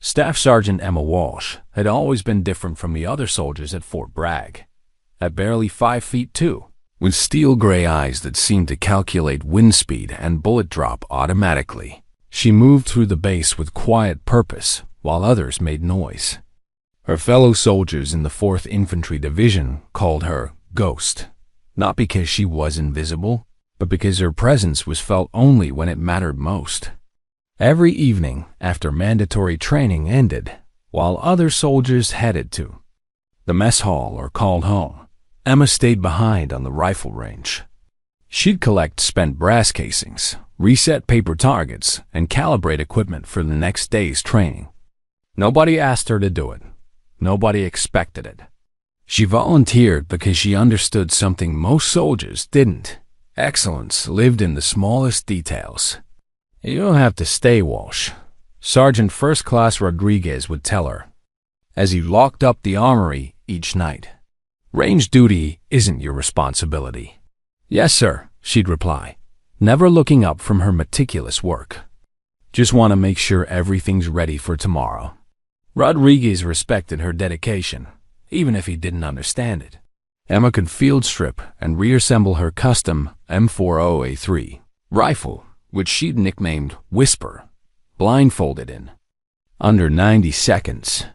Staff Sergeant Emma Walsh had always been different from the other soldiers at Fort Bragg. At barely 5 feet 2, with steel gray eyes that seemed to calculate wind speed and bullet drop automatically, she moved through the base with quiet purpose while others made noise. Her fellow soldiers in the 4th Infantry Division called her Ghost, not because she was invisible, but because her presence was felt only when it mattered most. Every evening after mandatory training ended, while other soldiers headed to the mess hall or called home, Emma stayed behind on the rifle range. She'd collect spent brass casings, reset paper targets, and calibrate equipment for the next day's training. Nobody asked her to do it. Nobody expected it. She volunteered because she understood something most soldiers didn't. Excellence lived in the smallest details. "You don't have to stay, Walsh," Sergeant First Class Rodriguez would tell her, as he locked up the armory each night. "Range duty isn't your responsibility." "Yes, sir," she'd reply, never looking up from her meticulous work. "Just want to make sure everything's ready for tomorrow." Rodriguez respected her dedication, even if he didn't understand it. Emma could field strip and reassemble her custom M40A3 rifle, which she'd nicknamed Whisper, blindfolded in under 90 seconds.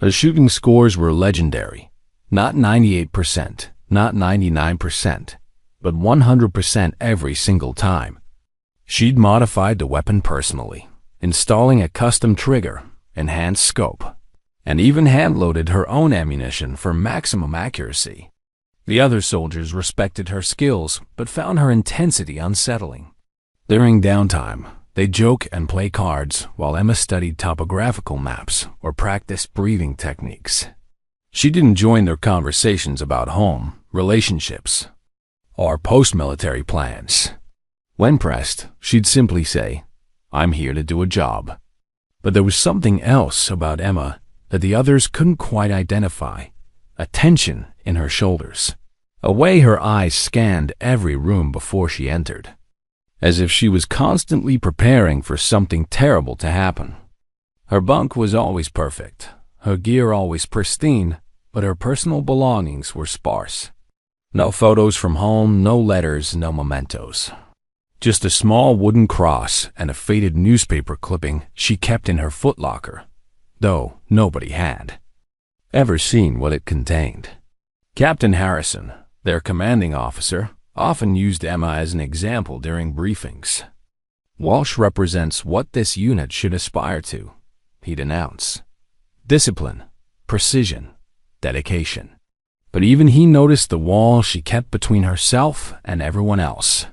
Her shooting scores were legendary. Not 98%, not 99%, but 100% every single time. She'd modified the weapon personally, installing a custom trigger, enhanced scope, and even hand-loaded her own ammunition for maximum accuracy. The other soldiers respected her skills, but found her intensity unsettling. During downtime, they'd joke and play cards while Emma studied topographical maps or practiced breathing techniques. She didn't join their conversations about home, relationships, or post-military plans. When pressed, she'd simply say, "I'm here to do a job." But there was something else about Emma that the others couldn't quite identify, a tension in her shoulders, a way her eyes scanned every room before she entered, as if she was constantly preparing for something terrible to happen. Her bunk was always perfect, her gear always pristine, but her personal belongings were sparse. No photos from home, no letters, no mementos. Just a small wooden cross and a faded newspaper clipping she kept in her footlocker, though nobody had ever seen what it contained. Captain Harrison, their commanding officer, often used Emma as an example during briefings. "Walsh represents what this unit should aspire to," he'd announce. "Discipline, precision, dedication." But even he noticed the wall she kept between herself and everyone else.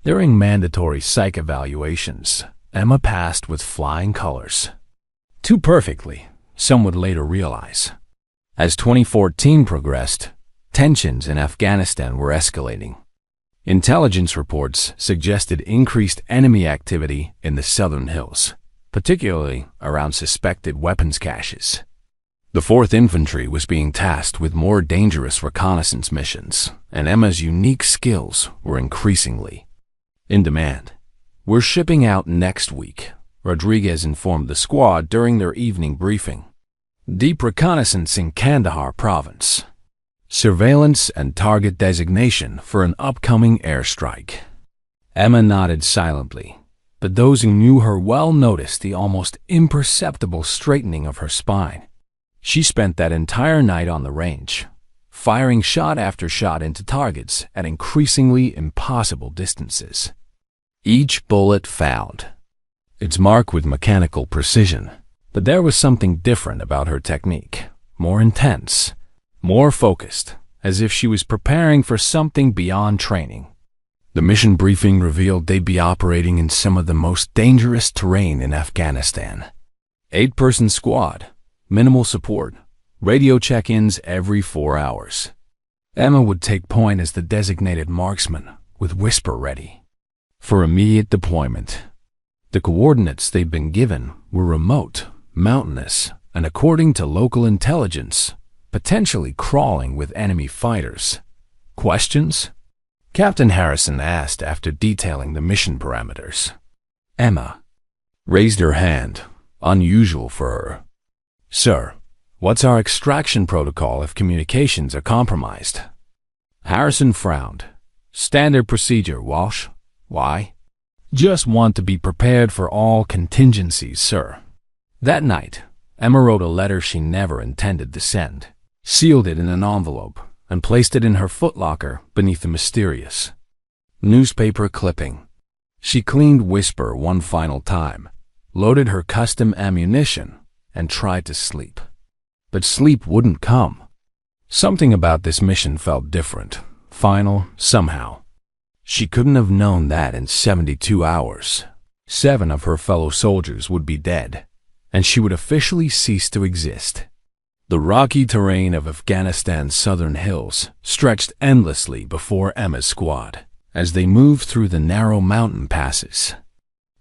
During mandatory psych evaluations, Emma passed with flying colors. Too perfectly, some would later realize. As 2014 progressed, tensions in Afghanistan were escalating. Intelligence reports suggested increased enemy activity in the southern hills, particularly around suspected weapons caches. The 4th Infantry was being tasked with more dangerous reconnaissance missions, and Emma's unique skills were increasingly in demand. "We're shipping out next week," Rodriguez informed the squad during their evening briefing. "Deep reconnaissance in Kandahar province. Surveillance and target designation for an upcoming airstrike." Emma nodded silently, but those who knew her well noticed the almost imperceptible straightening of her spine. She spent that entire night on the range, firing shot after shot into targets at increasingly impossible distances. Each bullet found its mark with mechanical precision, but there was something different about her technique, more intense, more focused, as if she was preparing for something beyond training. The mission briefing revealed they'd be operating in some of the most dangerous terrain in Afghanistan. 8-person squad, minimal support, radio check-ins every 4 hours. Emma would take point as the designated marksman, with Whisper ready for immediate deployment. The coordinates they'd been given were remote, mountainous, and according to local intelligence, potentially crawling with enemy fighters. "Questions?" Captain Harrison asked after detailing the mission parameters. Emma raised her hand, unusual for her. "Sir, what's our extraction protocol if communications are compromised?" Harrison frowned. "Standard procedure, Walsh." "Why?" "Just want to be prepared for all contingencies, sir." That night, Emma wrote a letter she never intended to send, sealed it in an envelope, and placed it in her footlocker beneath the mysterious newspaper clipping. She cleaned Whisper one final time, loaded her custom ammunition, and tried to sleep. But sleep wouldn't come. Something about this mission felt different, final, somehow. She couldn't have known that in 72 hours. 7 of her fellow soldiers would be dead, and she would officially cease to exist. The rocky terrain of Afghanistan's southern hills stretched endlessly before Emma's squad as they moved through the narrow mountain passes.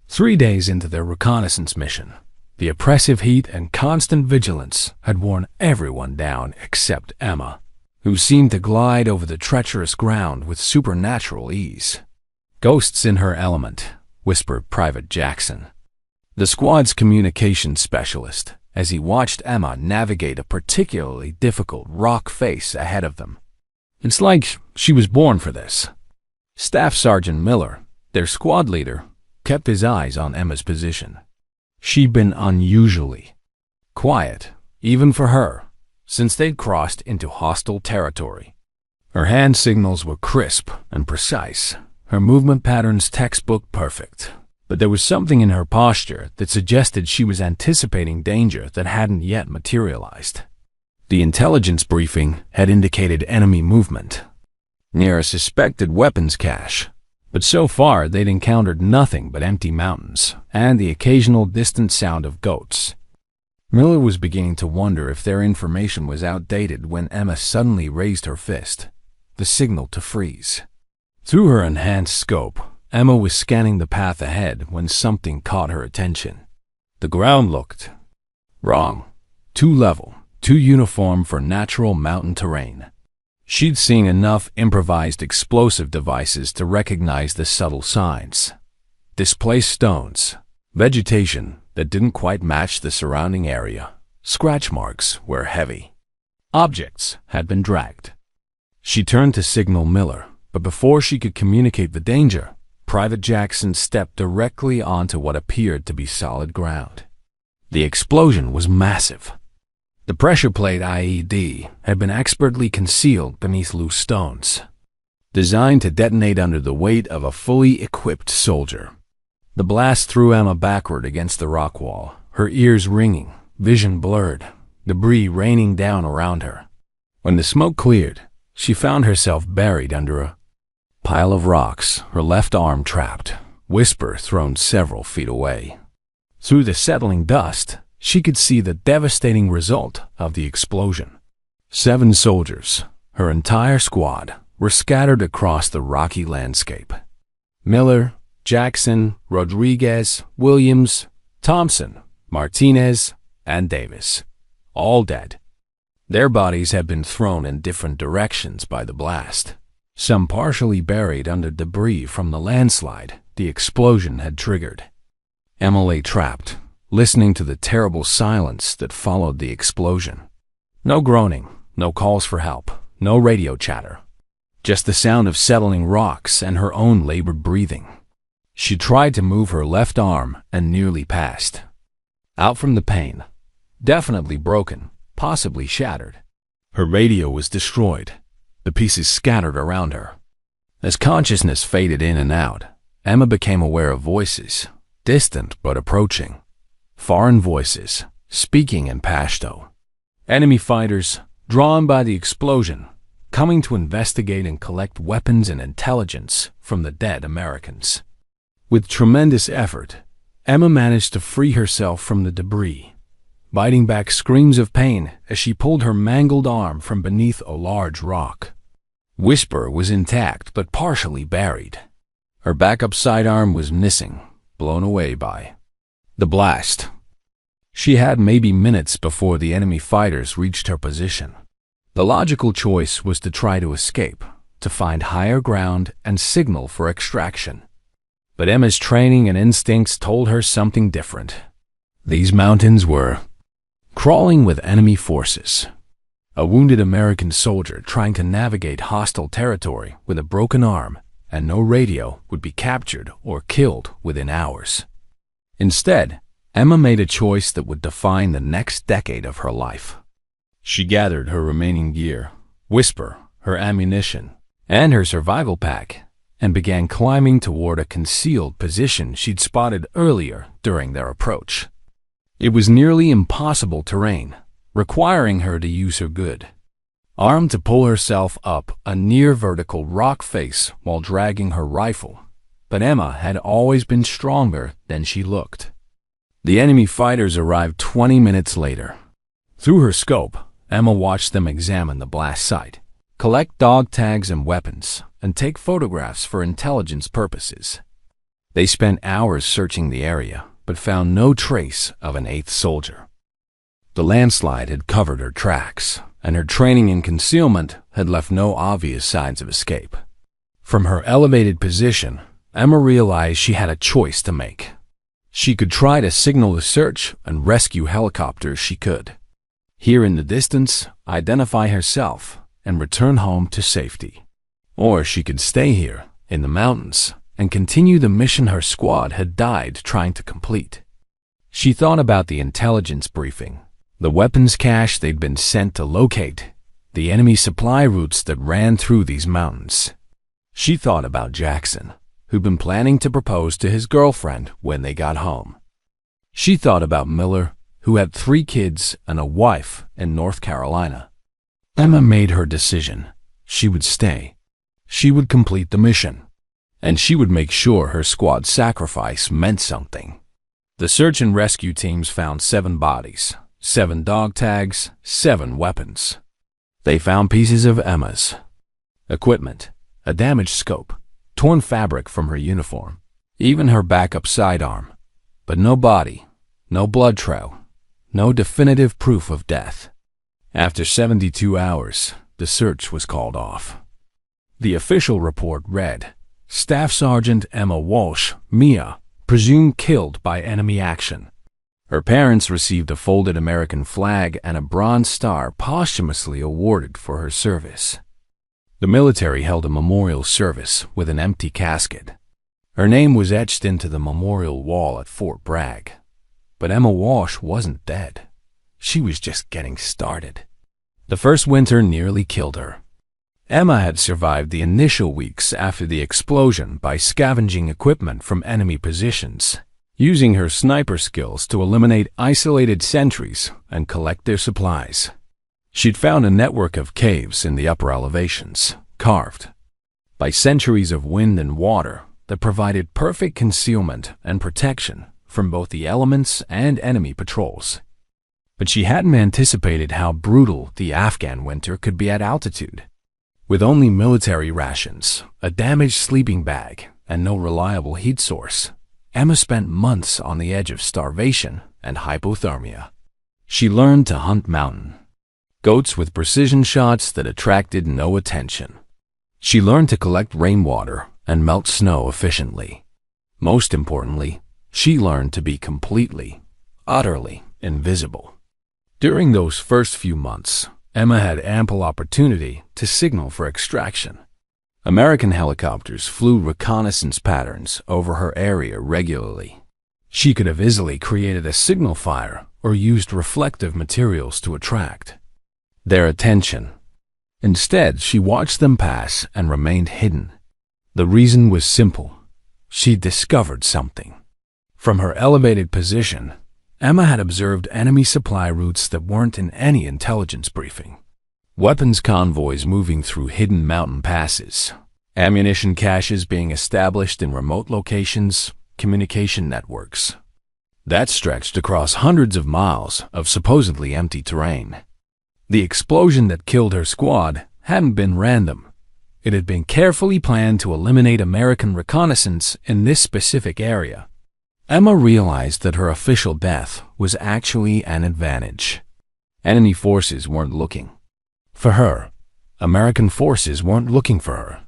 3 days into their reconnaissance mission, the oppressive heat and constant vigilance had worn everyone down except Emma, who seemed to glide over the treacherous ground with supernatural ease. "Ghosts in her element," whispered Private Jackson, the squad's communications specialist, as he watched Emma navigate a particularly difficult rock face ahead of them. "It's like she was born for this." Staff Sergeant Miller, their squad leader, kept his eyes on Emma's position. She'd been unusually quiet, even for her, since they'd crossed into hostile territory. Her hand signals were crisp and precise, her movement patterns textbook perfect. But there was something in her posture that suggested she was anticipating danger that hadn't yet materialized. The intelligence briefing had indicated enemy movement near a suspected weapons cache, but so far they'd encountered nothing but empty mountains and the occasional distant sound of goats. Miller was beginning to wonder if their information was outdated when Emma suddenly raised her fist, the signal to freeze. Through her enhanced scope, Emma was scanning the path ahead when something caught her attention. The ground looked wrong, too level, too uniform for natural mountain terrain. She'd seen enough improvised explosive devices to recognize the subtle signs. Displaced stones, vegetation that didn't quite match the surrounding area, scratch marks were heavy. Objects had been dragged. She turned to signal Miller, but before she could communicate the danger, Private Jackson stepped directly onto what appeared to be solid ground. The explosion was massive. The pressure plate IED had been expertly concealed beneath loose stones, designed to detonate under the weight of a fully equipped soldier. The blast threw Emma backward against the rock wall, her ears ringing, vision blurred, debris raining down around her. When the smoke cleared, she found herself buried under a pile of rocks, her left arm trapped, Whisper thrown several feet away. Through the settling dust, she could see the devastating result of the explosion. 7 soldiers, her entire squad, were scattered across the rocky landscape. Miller, Jackson, Rodriguez, Williams, Thompson, Martinez, and Davis, all dead. Their bodies had been thrown in different directions by the blast, some partially buried under debris from the landslide the explosion had triggered. Emma lay trapped, listening to the terrible silence that followed the explosion. No groaning, no calls for help, no radio chatter. Just the sound of settling rocks and her own labored breathing. She tried to move her left arm and nearly passed out from the pain. Definitely broken, possibly shattered. Her radio was destroyed, the pieces scattered around her. As consciousness faded in and out, Emma became aware of voices, distant but approaching. Foreign voices, speaking in Pashto. Enemy fighters, drawn by the explosion, coming to investigate and collect weapons and intelligence from the dead Americans. With tremendous effort, Emma managed to free herself from the debris, biting back screams of pain as she pulled her mangled arm from beneath a large rock. Whisper was intact but partially buried. Her backup sidearm was missing, blown away by the blast. She had maybe minutes before the enemy fighters reached her position. The logical choice was to try to escape, to find higher ground and signal for extraction. But Emma's training and instincts told her something different. These mountains were crawling with enemy forces. A wounded American soldier trying to navigate hostile territory with a broken arm and no radio would be captured or killed within hours. Instead, Emma made a choice that would define the next decade of her life. She gathered her remaining gear, Whisper, her ammunition, and her survival pack, and began climbing toward a concealed position she'd spotted earlier during their approach. It was nearly impossible terrain, requiring her to use her good arm to pull herself up a near-vertical rock face while dragging her rifle, but Emma had always been stronger than she looked. The enemy fighters arrived 20 minutes later. Through her scope, Emma watched them examine the blast site, collect dog tags and weapons, and take photographs for intelligence purposes. They spent hours searching the area, but found no trace of an eighth soldier. The landslide had covered her tracks, and her training in concealment had left no obvious signs of escape. From her elevated position, Emma realized she had a choice to make. She could try to signal the search and rescue helicopters she could. Here in the distance, identify herself and return home to safety. Or she could stay here in the mountains and continue the mission her squad had died trying to complete. She thought about the intelligence briefing, the weapons cache they'd been sent to locate, the enemy supply routes that ran through these mountains. She thought about Jackson, who'd been planning to propose to his girlfriend when they got home. She thought about Miller, who had 3 kids and a wife in North Carolina. Emma made her decision. She would stay. She would complete the mission. And she would make sure her squad's sacrifice meant something. The search and rescue teams found 7 bodies, 7 dog tags, 7 weapons. They found pieces of Emma's equipment, a damaged scope, torn fabric from her uniform, even her backup sidearm, but no body, no blood trail, no definitive proof of death. After 72 hours, the search was called off. The official report read, Staff Sergeant Emma Walsh, Mia, presumed killed by enemy action. Her parents received a folded American flag and a Bronze Star posthumously awarded for her service. The military held a memorial service with an empty casket. Her name was etched into the memorial wall at Fort Bragg. But Emma Walsh wasn't dead. She was just getting started. The first winter nearly killed her. Emma had survived the initial weeks after the explosion by scavenging equipment from enemy positions, using her sniper skills to eliminate isolated sentries and collect their supplies. She'd found a network of caves in the upper elevations, carved by centuries of wind and water that provided perfect concealment and protection from both the elements and enemy patrols. But she hadn't anticipated how brutal the Afghan winter could be at altitude. With only military rations, a damaged sleeping bag, and no reliable heat source, Emma spent months on the edge of starvation and hypothermia. She learned to hunt mountain goats with precision shots that attracted no attention. She learned to collect rainwater and melt snow efficiently. Most importantly, she learned to be completely, utterly invisible. During those first few months, Emma had ample opportunity to signal for extraction. American helicopters flew reconnaissance patterns over her area regularly. She could have easily created a signal fire or used reflective materials to attract their attention. Instead, she watched them pass and remained hidden. The reason was simple. She discovered something. From her elevated position, Emma had observed enemy supply routes that weren't in any intelligence briefing. Weapons convoys moving through hidden mountain passes, ammunition caches being established in remote locations, communication networks that stretched across hundreds of miles of supposedly empty terrain. The explosion that killed her squad hadn't been random. It had been carefully planned to eliminate American reconnaissance in this specific area. Emma realized that her official death was actually an advantage. Enemy forces weren't looking for her. American forces weren't looking for her.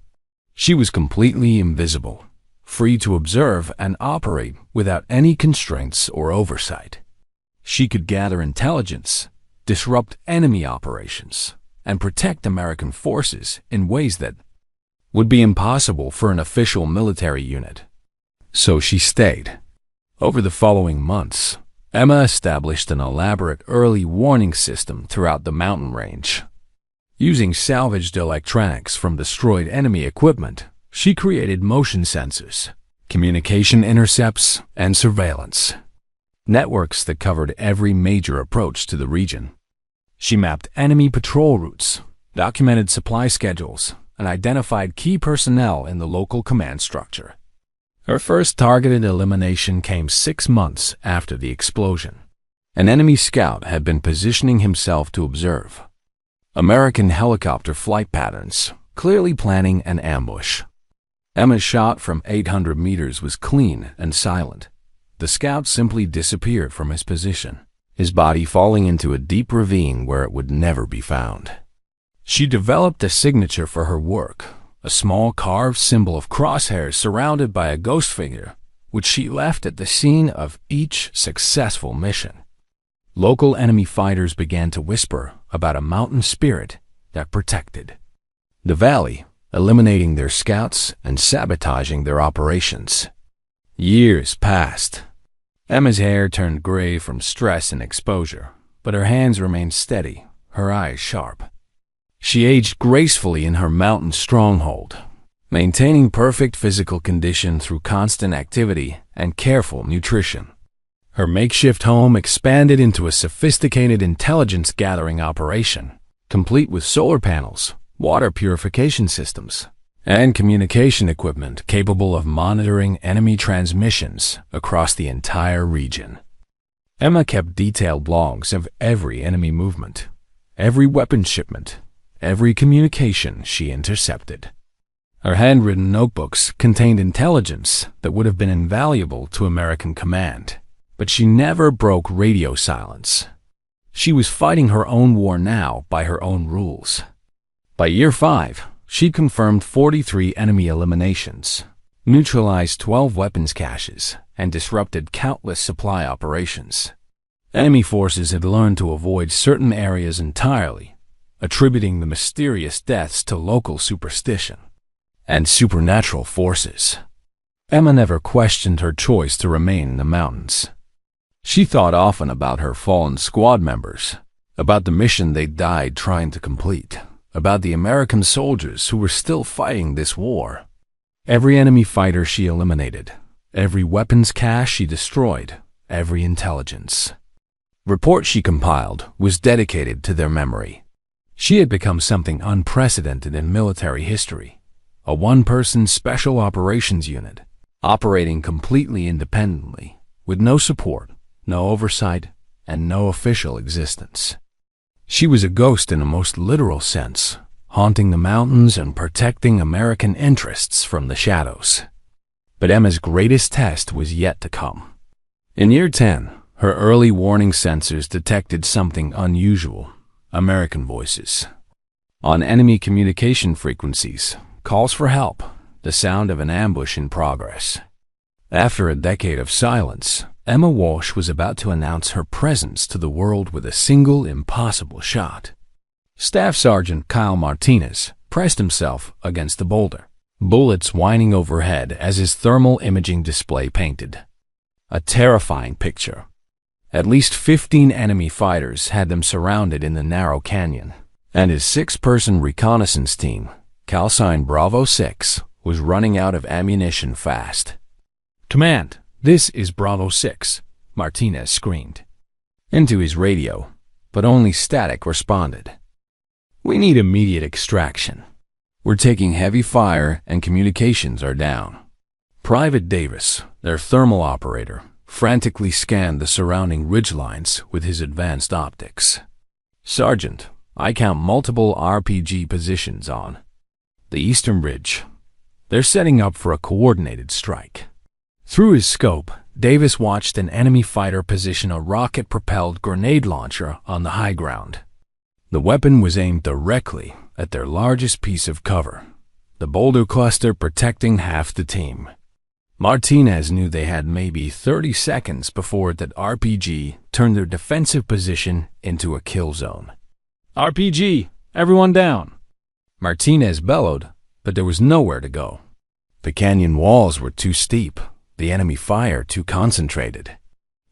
She was completely invisible, free to observe and operate without any constraints or oversight. She could gather intelligence, disrupt enemy operations, and protect American forces in ways that would be impossible for an official military unit. So she stayed. Over the following months, Emma established an elaborate early warning system throughout the mountain range. Using salvaged electronics from destroyed enemy equipment, she created motion sensors, communication intercepts, and surveillance networks that covered every major approach to the region. She mapped enemy patrol routes, documented supply schedules, and identified key personnel in the local command structure. Her first targeted elimination came 6 months after the explosion. An enemy scout had been positioning himself to observe American helicopter flight patterns, clearly planning an ambush. Emma's shot from 800 meters was clean and silent. The scout simply disappeared from his position, his body falling into a deep ravine where it would never be found. She developed a signature for her work, a small carved symbol of crosshairs surrounded by a ghost figure, which she left at the scene of each successful mission. Local enemy fighters began to whisper about a mountain spirit that protected the valley, eliminating their scouts and sabotaging their operations. Years passed. Emma's hair turned gray from stress and exposure, but her hands remained steady, her eyes sharp. She aged gracefully in her mountain stronghold, maintaining perfect physical condition through constant activity and careful nutrition. Her makeshift home expanded into a sophisticated intelligence-gathering operation, complete with solar panels, water purification systems, and communication equipment capable of monitoring enemy transmissions across the entire region. Emma kept detailed logs of every enemy movement, every weapon shipment, every communication she intercepted. Her handwritten notebooks contained intelligence that would have been invaluable to American command, but she never broke radio silence. She was fighting her own war now by her own rules. By year 5, she confirmed 43 enemy eliminations, neutralized 12 weapons caches, and disrupted countless supply operations. Enemy forces had learned to avoid certain areas entirely, attributing the mysterious deaths to local superstition and supernatural forces. Emma never questioned her choice to remain in the mountains. She thought often about her fallen squad members, about the mission they died trying to complete, about the American soldiers who were still fighting this war. Every enemy fighter she eliminated, every weapons cache she destroyed, every intelligence report she compiled was dedicated to their memory. She had become something unprecedented in military history, a one-person special operations unit, operating completely independently, with no support, no oversight, and no official existence. She was a ghost in a most literal sense, haunting the mountains and protecting American interests from the shadows. But Emma's greatest test was yet to come. In year 10, her early warning sensors detected something unusual: American voices. On enemy communication frequencies, calls for help, the sound of an ambush in progress. After a decade of silence, Emma Walsh was about to announce her presence to the world with a single impossible shot. Staff Sergeant Kyle Martinez pressed himself against the boulder, bullets whining overhead as his thermal imaging display painted a terrifying picture. At least 15 enemy fighters had them surrounded in the narrow canyon, and his 6-person reconnaissance team, Calsign Bravo 6, was running out of ammunition fast. "Command, this is Bravo 6, Martinez screamed into his radio, but only static responded. "We need immediate extraction. We're taking heavy fire and communications are down." Private Davis, their thermal operator, frantically scanned the surrounding ridgelines with his advanced optics. "Sergeant, I count multiple RPG positions on the eastern ridge. They're setting up for a coordinated strike." Through his scope, Davis watched an enemy fighter position a rocket-propelled grenade launcher on the high ground. The weapon was aimed directly at their largest piece of cover, the boulder cluster protecting half the team. Martinez knew they had maybe 30 seconds before that RPG turned their defensive position into a kill zone. "RPG, everyone down!" Martinez bellowed, but there was nowhere to go. The canyon walls were too steep, the enemy fire too concentrated.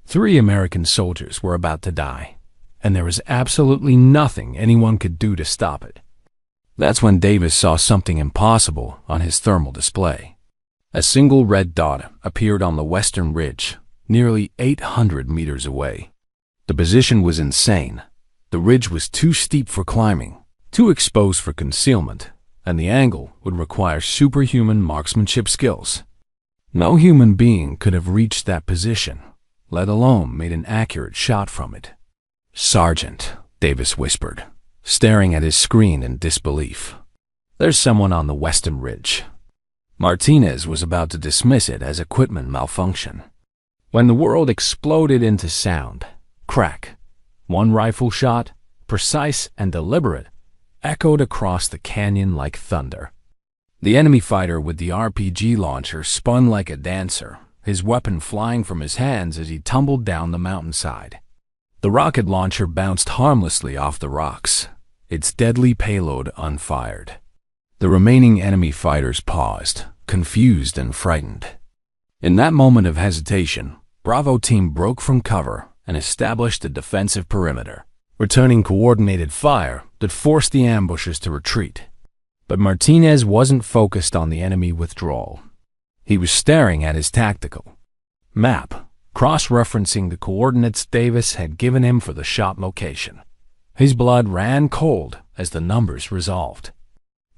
3 American soldiers were about to die, and there was absolutely nothing anyone could do to stop it. That's when Davis saw something impossible on his thermal display. A single red dot appeared on the western ridge, nearly 800 meters away. The position was insane. The ridge was too steep for climbing, too exposed for concealment, and the angle would require superhuman marksmanship skills. No human being could have reached that position, let alone made an accurate shot from it. "Sergeant," Davis whispered, staring at his screen in disbelief. "There's someone on the western ridge." Martinez was about to dismiss it as equipment malfunction, when the world exploded into sound. Crack. One rifle shot, precise and deliberate, echoed across the canyon like thunder. The enemy fighter with the RPG launcher spun like a dancer, his weapon flying from his hands as he tumbled down the mountainside. The rocket launcher bounced harmlessly off the rocks, its deadly payload unfired. The remaining enemy fighters paused, confused and frightened. In that moment of hesitation, Bravo team broke from cover and established a defensive perimeter, returning coordinated fire that forced the ambushers to retreat. But Martinez wasn't focused on the enemy withdrawal. He was staring at his tactical map, cross-referencing the coordinates Davis had given him for the shot location. His blood ran cold as the numbers resolved.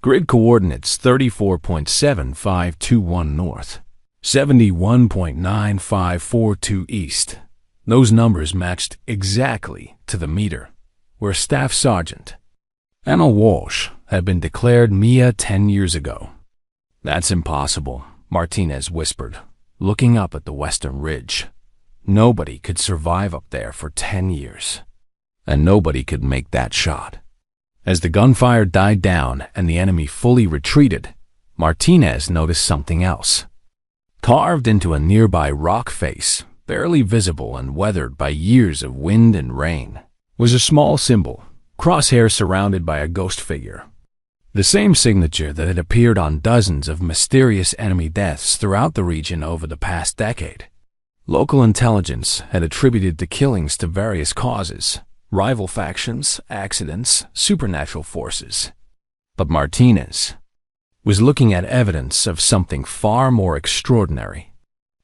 Grid coordinates 34.7521 north, 71.9542 east. Those numbers matched exactly to the meter, where Staff Sergeant Anna Walsh had been declared Mia 10 years ago. "That's impossible," Martinez whispered, looking up at the western ridge. Nobody could survive up there for 10 years, and nobody could make that shot. As the gunfire died down and the enemy fully retreated, Martinez noticed something else. Carved into a nearby rock face, barely visible and weathered by years of wind and rain, was a small symbol, crosshair surrounded by a ghost figure. The same signature that had appeared on dozens of mysterious enemy deaths throughout the region over the past decade. Local intelligence had attributed the killings to various causes: rival factions, accidents, supernatural forces. But Martinez was looking at evidence of something far more extraordinary.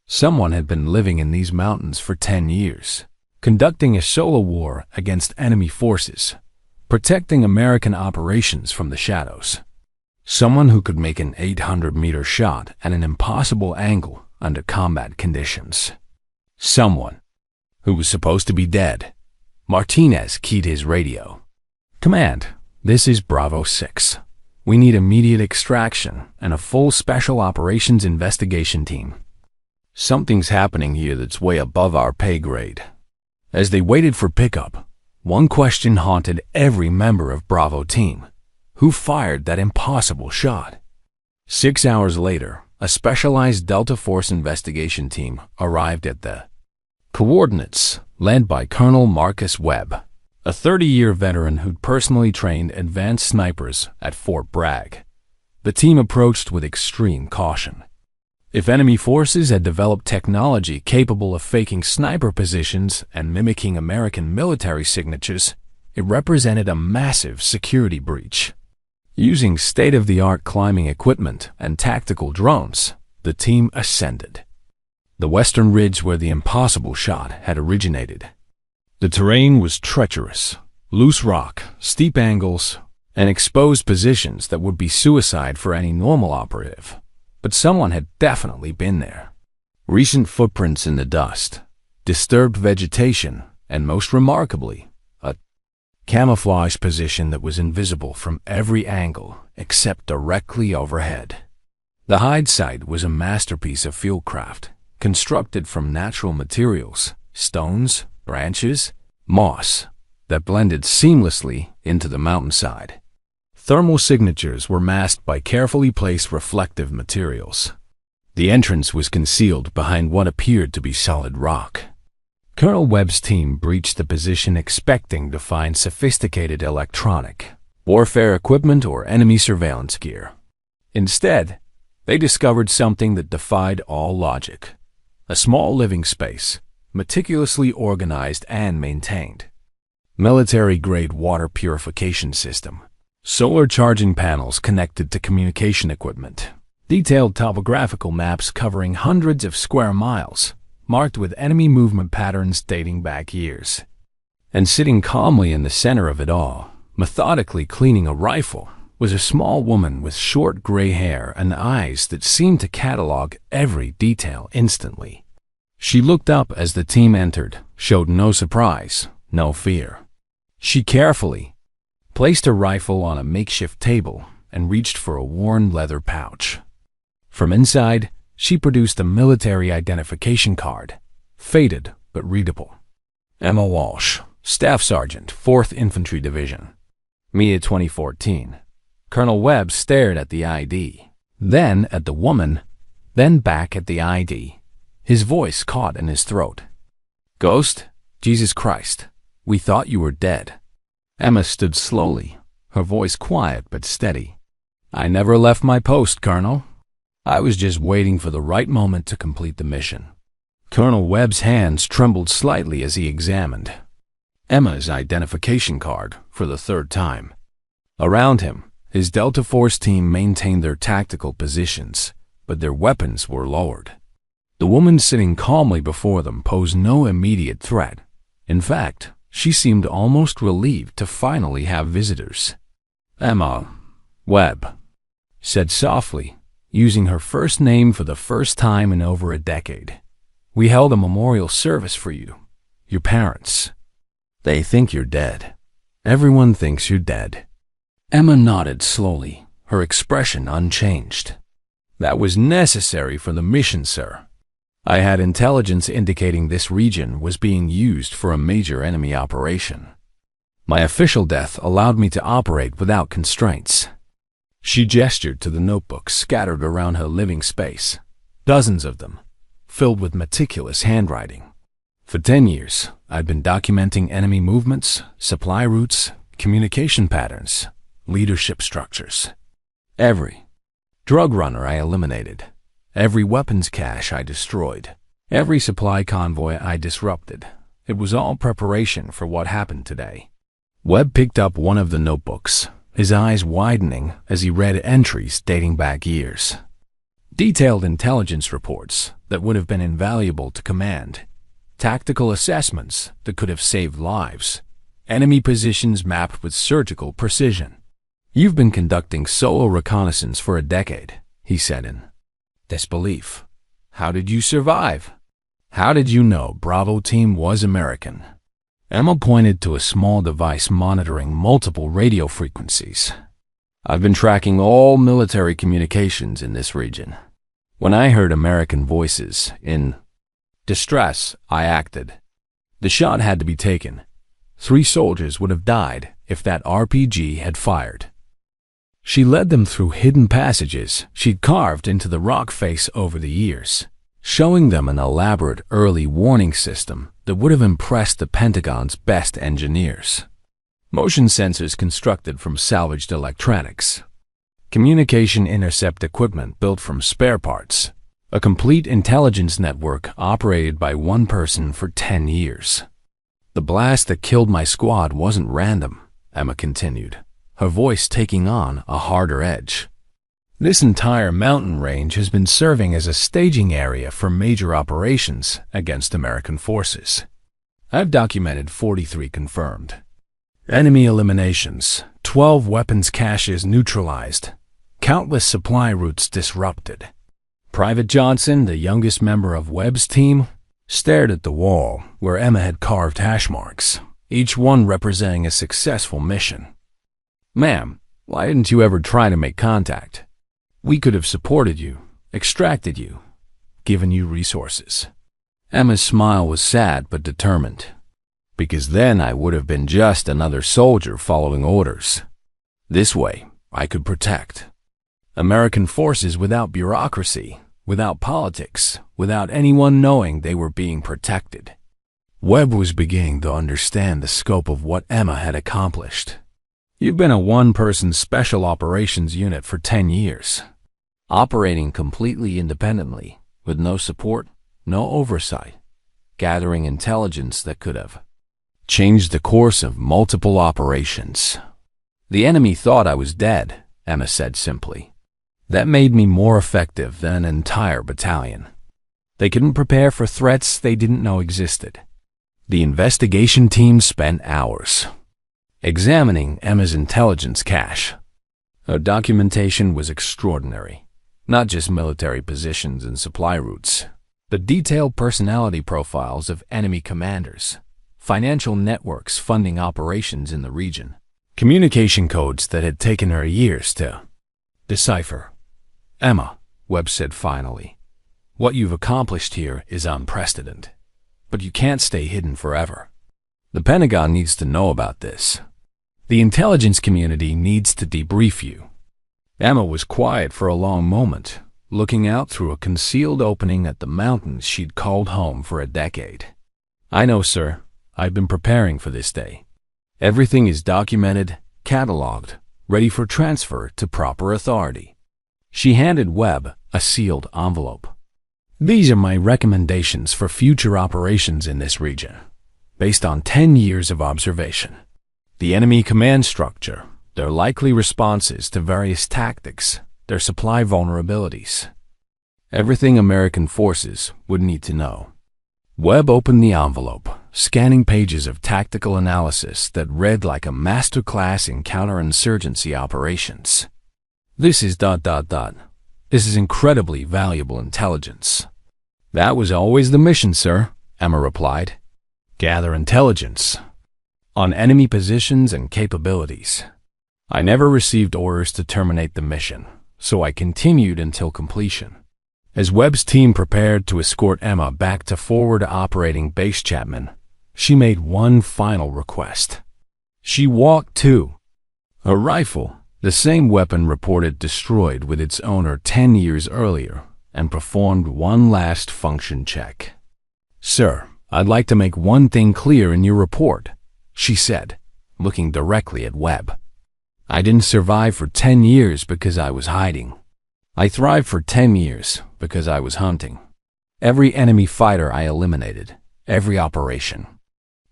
Someone had been living in these mountains for 10 years, conducting a solo war against enemy forces, protecting American operations from the shadows. Someone who could make an 800-meter shot at an impossible angle under combat conditions. Someone who was supposed to be dead. Martinez keyed his radio. "Command, this is Bravo 6. We need immediate extraction and a full special operations investigation team. Something's happening here that's way above our pay grade." As they waited for pickup, one question haunted every member of Bravo team. Who fired that impossible shot? 6 hours later, a specialized Delta Force investigation team arrived at the coordinates, led by Colonel Marcus Webb, a 30-year veteran who'd personally trained advanced snipers at Fort Bragg. The team approached with extreme caution. If enemy forces had developed technology capable of faking sniper positions and mimicking American military signatures, it represented a massive security breach. Using state-of-the-art climbing equipment and tactical drones, the team ascended the western ridge where the impossible shot had originated. The terrain was treacherous, loose rock, steep angles, and exposed positions that would be suicide for any normal operative. But someone had definitely been there. Recent footprints in the dust, disturbed vegetation, and most remarkably, a camouflage position that was invisible from every angle except directly overhead. The hide site was a masterpiece of fieldcraft, constructed from natural materials, stones, branches, moss, that blended seamlessly into the mountainside. Thermal signatures were masked by carefully placed reflective materials. The entrance was concealed behind what appeared to be solid rock. Colonel Webb's team breached the position expecting to find sophisticated electronic, warfare equipment, or enemy surveillance gear. Instead, they discovered something that defied all logic: a small living space, meticulously organized and maintained. Military-grade water purification system, solar charging panels connected to communication equipment, detailed topographical maps covering hundreds of square miles, marked with enemy movement patterns dating back years. And sitting calmly in the center of it all, methodically cleaning a rifle, was a small woman with short gray hair and eyes that seemed to catalog every detail instantly. She looked up as the team entered, showed no surprise, no fear. She carefully placed her rifle on a makeshift table and reached for a worn leather pouch. From inside, she produced a military identification card, faded but readable. Emma Walsh, Staff Sergeant, 4th Infantry Division. Mia 2014. Colonel Webb stared at the ID, then at the woman, then back at the ID. His voice caught in his throat. "Ghost? Jesus Christ, we thought you were dead." Emma stood slowly, her voice quiet but steady. "I never left my post, Colonel. I was just waiting for the right moment to complete the mission." Colonel Webb's hands trembled slightly as he examined Emma's identification card for the third time. Around him, his Delta Force team maintained their tactical positions, but their weapons were lowered. The woman sitting calmly before them posed no immediate threat. In fact, she seemed almost relieved to finally have visitors. "Emma Webb," said softly, using her first name for the first time in over a decade. "We held a memorial service for you, your parents. They think you're dead. Everyone thinks you're dead." Emma nodded slowly, her expression unchanged. "That was necessary for the mission, sir. I had intelligence indicating this region was being used for a major enemy operation. My official death allowed me to operate without constraints." She gestured to the notebooks scattered around her living space, dozens of them, filled with meticulous handwriting. "For 10 years, I'd been documenting enemy movements, supply routes, communication patterns, leadership structures. Every drug runner I eliminated, every weapons cache I destroyed, every supply convoy I disrupted. It was all preparation for what happened today." Webb picked up one of the notebooks, his eyes widening as he read entries dating back years. Detailed intelligence reports that would have been invaluable to command, tactical assessments that could have saved lives, enemy positions mapped with surgical precision. "You've been conducting solo reconnaissance for a decade," he said in disbelief. "How did you survive? How did you know Bravo Team was American?" Emma pointed to a small device monitoring multiple radio frequencies. "I've been tracking all military communications in this region. When I heard American voices in distress, I acted. The shot had to be taken. 3 soldiers would have died if that RPG had fired." She led them through hidden passages she'd carved into the rock face over the years, showing them an elaborate early warning system that would have impressed the Pentagon's best engineers. Motion sensors constructed from salvaged electronics, communication intercept equipment built from spare parts, a complete intelligence network operated by one person for 10 years. "The blast that killed my squad wasn't random," Emma continued, her voice taking on a harder edge. "This entire mountain range has been serving as a staging area for major operations against American forces. I've documented 43 confirmed enemy eliminations, 12 weapons caches neutralized, countless supply routes disrupted." Private Johnson, the youngest member of Webb's team, stared at the wall where Emma had carved hash marks, each one representing a successful mission. "Ma'am, why didn't you ever try to make contact? We could have supported you, extracted you, given you resources." Emma's smile was sad but determined. "Because then I would have been just another soldier following orders. This way, I could protect American forces without bureaucracy, without politics, without anyone knowing they were being protected. Webb was beginning to understand the scope of what Emma had accomplished. You've been a one-person special operations unit for 10 years, operating completely independently, with no support, no oversight, gathering intelligence that could have changed the course of multiple operations. The enemy thought I was dead, Emma said simply. That made me more effective than an entire battalion. They couldn't prepare for threats they didn't know existed. The investigation team spent hours examining Emma's intelligence cache. Her documentation was extraordinary, not just military positions and supply routes, but detailed personality profiles of enemy commanders, financial networks funding operations in the region, communication codes that had taken her years to decipher. Emma, Webb said finally, what you've accomplished here is unprecedented, but you can't stay hidden forever. The Pentagon needs to know about this. The intelligence community needs to debrief you. Emma was quiet for a long moment, looking out through a concealed opening at the mountains she'd called home for a decade. I know, sir. I've been preparing for this day. Everything is documented, cataloged, ready for transfer to proper authority. She handed Webb a sealed envelope. These are my recommendations for future operations in this region, based on 10 years of observation. The enemy command structure, their likely responses to various tactics, their supply vulnerabilities. Everything American forces would need to know. Webb opened the envelope, scanning pages of tactical analysis that read like a masterclass in counterinsurgency operations. This is ... This is incredibly valuable intelligence. That was always the mission, sir, Emma replied. Gather intelligence on enemy positions and capabilities. I never received orders to terminate the mission, so I continued until completion. As Webb's team prepared to escort Emma back to forward operating Base Chapman, she made one final request. She walked to a rifle, the same weapon reported destroyed with its owner 10 years earlier, and performed one last function check. Sir, I'd like to make one thing clear in your report, she said, looking directly at Webb. I didn't survive for 10 years because I was hiding. I thrived for 10 years because I was hunting. Every enemy fighter I eliminated, every operation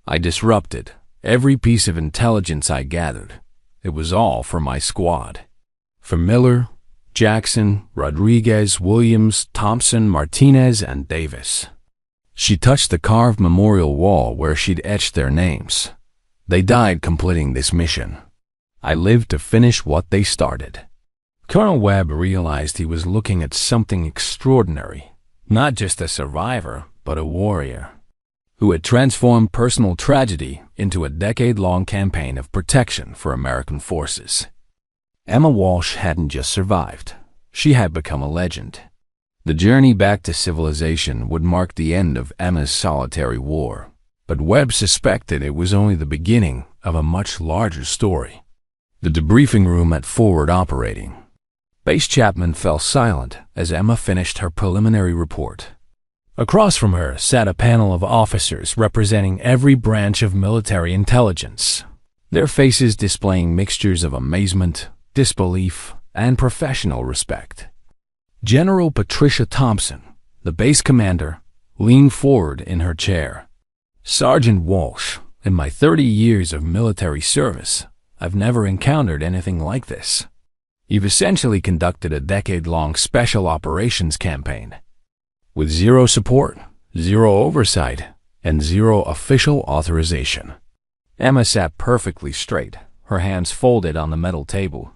I disrupted, every piece of intelligence I gathered, it was all for my squad. For Miller, Jackson, Rodriguez, Williams, Thompson, Martinez, and Davis. She touched the carved memorial wall where she'd etched their names. They died completing this mission. I lived to finish what they started. Colonel Webb realized he was looking at something extraordinary, not just a survivor, but a warrior, who had transformed personal tragedy into a decade-long campaign of protection for American forces. Emma Walsh hadn't just survived. She had become a legend. The journey back to civilization would mark the end of Emma's solitary war, but Webb suspected it was only the beginning of a much larger story. The debriefing room at forward operating. Base Chapman fell silent as Emma finished her preliminary report. Across from her sat a panel of officers representing every branch of military intelligence, their faces displaying mixtures of amazement, disbelief, and professional respect. General Patricia Thompson, the base commander, leaned forward in her chair. Sergeant Walsh, in my 30 years of military service, I've never encountered anything like this. You've essentially conducted a decade-long special operations campaign, with zero support, zero oversight, and zero official authorization. Emma sat perfectly straight, her hands folded on the metal table.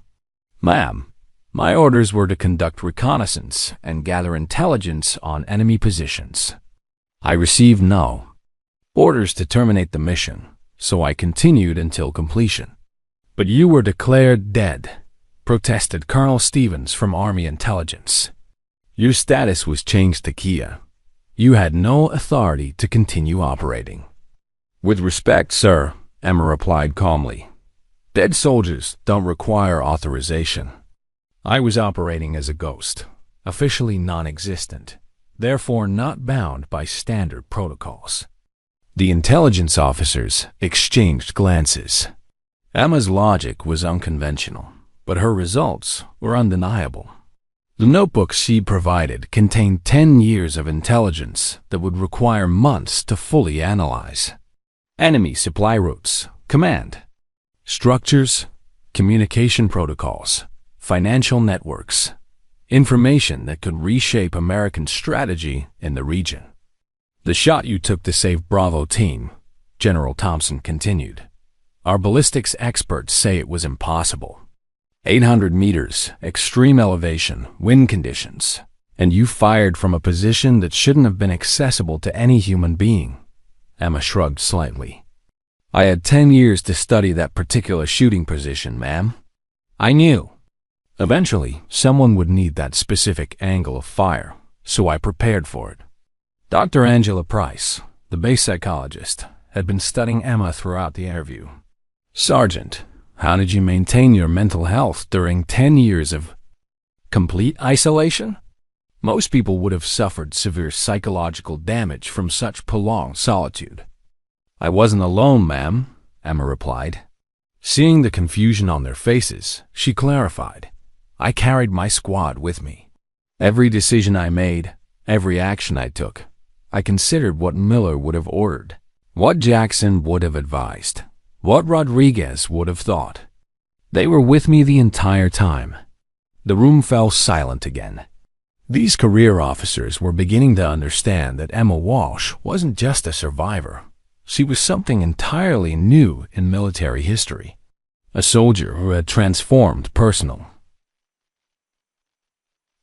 Ma'am, my orders were to conduct reconnaissance and gather intelligence on enemy positions. I received no orders to terminate the mission, so I continued until completion. But you were declared dead, protested Colonel Stevens from Army Intelligence. Your status was changed to Kia. You had no authority to continue operating. With respect, sir, Emma replied calmly. Dead soldiers don't require authorization. I was operating as a ghost, officially non-existent, therefore not bound by standard protocols. The intelligence officers exchanged glances. Emma's logic was unconventional, but her results were undeniable. The notebooks she provided contained 10 years of intelligence that would require months to fully analyze. Enemy supply routes, command, structures, communication protocols, financial networks, information that could reshape American strategy in the region. The shot you took to save Bravo team, General Thompson continued. Our ballistics experts say it was impossible. 800 meters, extreme elevation, wind conditions, and you fired from a position that shouldn't have been accessible to any human being. Emma shrugged slightly. I had 10 years to study that particular shooting position, ma'am. I knew. Eventually, someone would need that specific angle of fire, so I prepared for it. Dr. Angela Price, the base psychologist, had been studying Emma throughout the interview. Sergeant, how did you maintain your mental health during 10 years of complete isolation? Most people would have suffered severe psychological damage from such prolonged solitude. I wasn't alone, ma'am, Emma replied. Seeing the confusion on their faces, she clarified. I carried my squad with me. Every decision I made, every action I took, I considered what Miller would have ordered, what Jackson would have advised, what Rodriguez would have thought. They were with me the entire time. The room fell silent again. These career officers were beginning to understand that Emma Walsh wasn't just a survivor. She was something entirely new in military history. A soldier who had transformed personal.